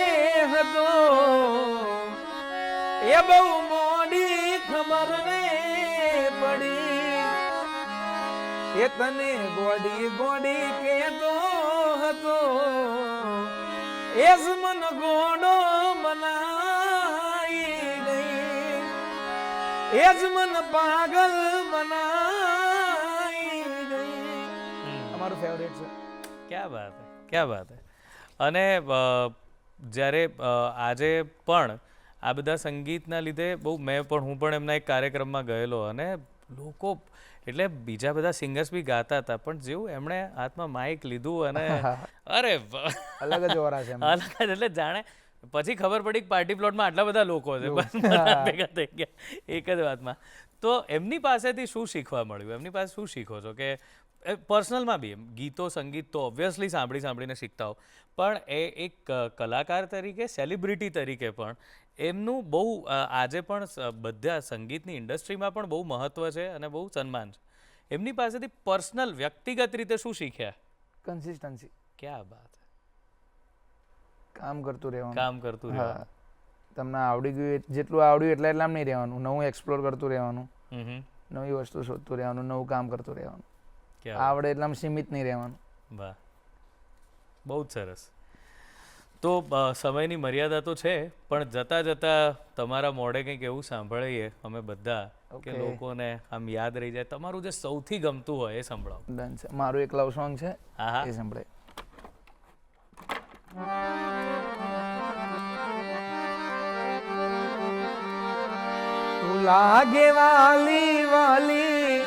હતો, એ બહુ મોડી ખબર રે પડી, એ તને ગોડી કેતો હતો, એ જ મન ગોડો બનાઈ ગઈ, એ જ મન પાગલ બનાઈ ગઈ. અમારું ફેવરેટ છે. ક્યાં બાત હે. અને જ્યારે આજે પણ આ બધા સંગીતના લીધે હું પણ એમના એક કાર્યક્રમમાં ગયેલો, અને લોકો એટલે બીજા બધા સિંગર્સ બી ગાતા હતા, પણ જેવું એમણે હાથમાં માઇક લીધું અને અરે અલગ જ ઓરા છે, અલગ જ. એટલે જાણે પછી ખબર પડી કે પાર્ટી પ્લોટમાં આટલા બધા લોકો છે, ભેગા થઈ ગયા એક જ વાતમાં. તો એમની પાસેથી શું શીખવા મળ્યું? એમની પાસે શું શીખો છો? કે પર્સનલમાં બી ગીતો સંગીત તો ઓબ્વિયસલી સાંભળીને શીખતા હો, પણ એ એક કલાકાર તરીકે, સેલિબ્રિટી તરીકે પણ એમનું બહુ આજે પણ બધા સંગીતની ઇન્ડસ્ટ્રીમાં પણ બહુ મહત્વ છે અને બહુ સન્માન છે. એમની પાસેથી પર્સનલ વ્યક્તિગત રીતે શું શીખ્યા? કન્સિસ્ટન્સી. ક્યાં બાત. કામ કરતું રહેવાનું. તમને આવડી ગયું, જેટલું આવડ્યું એટલા નહીં રહેવાનું, નવું એક્સપ્લોર કરતું રહેવાનું, નવી વસ્તુ શોધતું રહેવાનું, નવું કામ કરતું રહેવાનું. આવડે એટલામાં સીમિત નહીં રહેવાનું. વાહ, બહુ જ સરસ. તો સમયની મર્યાદા તો છે, પણ જતા તમારા મોઢે કંઈક એવું સાંભળીએ અમે બધા કે લોકોને આમ યાદ રહી જાય. તમારું જે સૌથી ગમતું હોય એ સંભળાવો. ડન છે. મારું એક લવ સોંગ છે, એ સંભળાય. તું લાગે વાલી વાલી,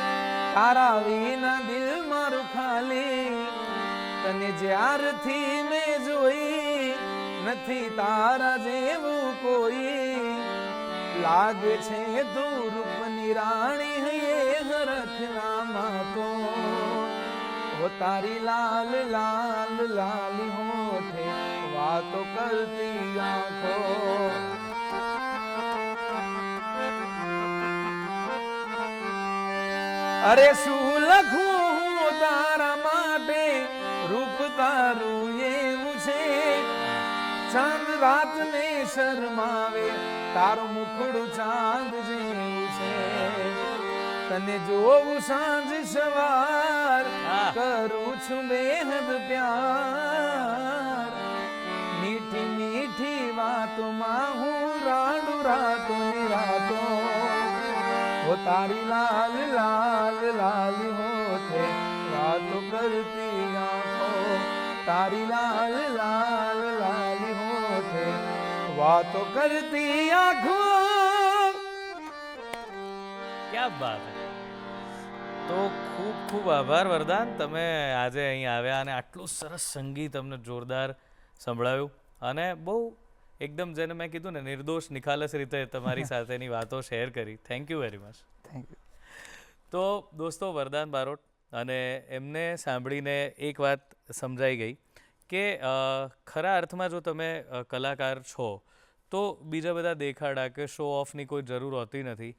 તારા વિના દિલ મારું ખાલી, તને જ્યારથી મેં જોઈ નથી તારા જેવું કોઈ, લાગે છે તું રૂપની રાણી હૈયે હરખનામાં તો, વો તારી લાલ લાલ લાલી હોઠે વાતો કરતી આંખો. અરે શું લખું હું તારા માટે, રૂપ તારું એવું છે, ચાંદ રાત ને શરમાવે, તારું મુખડું ચાંદ જેવું છે, તને જોઉં સાંજ સવાર, કરું છું બેહદ પ્યાર, મીઠી મીઠી વાતોમાં હું રાડું રાતો ને રાતો, वो तारी लाल लाल लाली होठे वातो करती आंखों, तारी लाल लाल लाली होठे वातो करती आंखों. ક્યાં બાત હે. તો ખૂબ ખૂબ આભાર વરદાન, તમે આજે અહીં આવ્યા અને આટલું સરસ સંગીત અમને જોરદાર સંભળાવ્યું, અને બહુ એકદમ જેને મેં કીધું ને નિર્દોષ નિખાલસ રીતે તમારી સાથેની વાતો શેર કરી. Thank you very much. Thank you. તો દોસ્તો, વરદાન બારોટ, અને એમને સાંભળીને એક વાત સમજાઈ ગઈ કે ખરા અર્થમાં જો તમે કલાકાર છો તો બીજા બધા દેખાડા કે શો ઓફની કોઈ જરૂર હોતી નથી.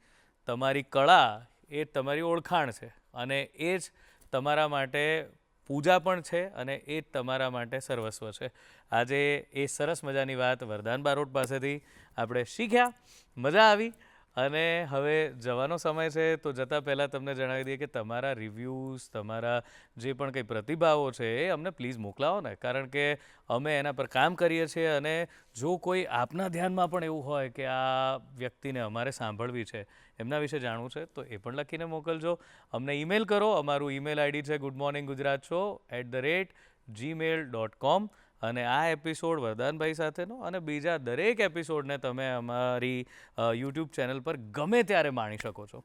તમારી કળા એ તમારી ઓળખાણ છે, અને એ જ તમારા માટે પૂજા પણ છે અને એ જ તમારા માટે સર્વસ્વ છે. આજે એ સરસ મજાની વાત વરદાન બારોટ પાસેથી આપણે શીખ્યા, મજા આવી. અને હવે જવાનો સમય છે, તો જતાં પહેલાં તમને જણાવી દઈએ કે તમારા રિવ્યૂઝ, તમારા જે પણ કંઈ પ્રતિભાવો છે એ અમને પ્લીઝ મોકલાવો ને, કારણ કે અમે એના પર કામ કરીએ છીએ. અને જો કોઈ આપના ધ્યાનમાં પણ એવું હોય કે આ વ્યક્તિને અમારે સાંભળવી છે, એમના વિશે જાણવું છે, તો એ પણ લખીને મોકલજો. અમને ઈમેલ કરો. અમારું ઈમેલ આઈડી છે goodmorninggujratshow@gmail.com. અને આ એપિસોડ વરદાનભાઈ સાથેનો અને બીજા દરેક એપિસોડને તમે અમારી યુટ્યુબ ચેનલ પર ગમે ત્યારે માણી શકો છો.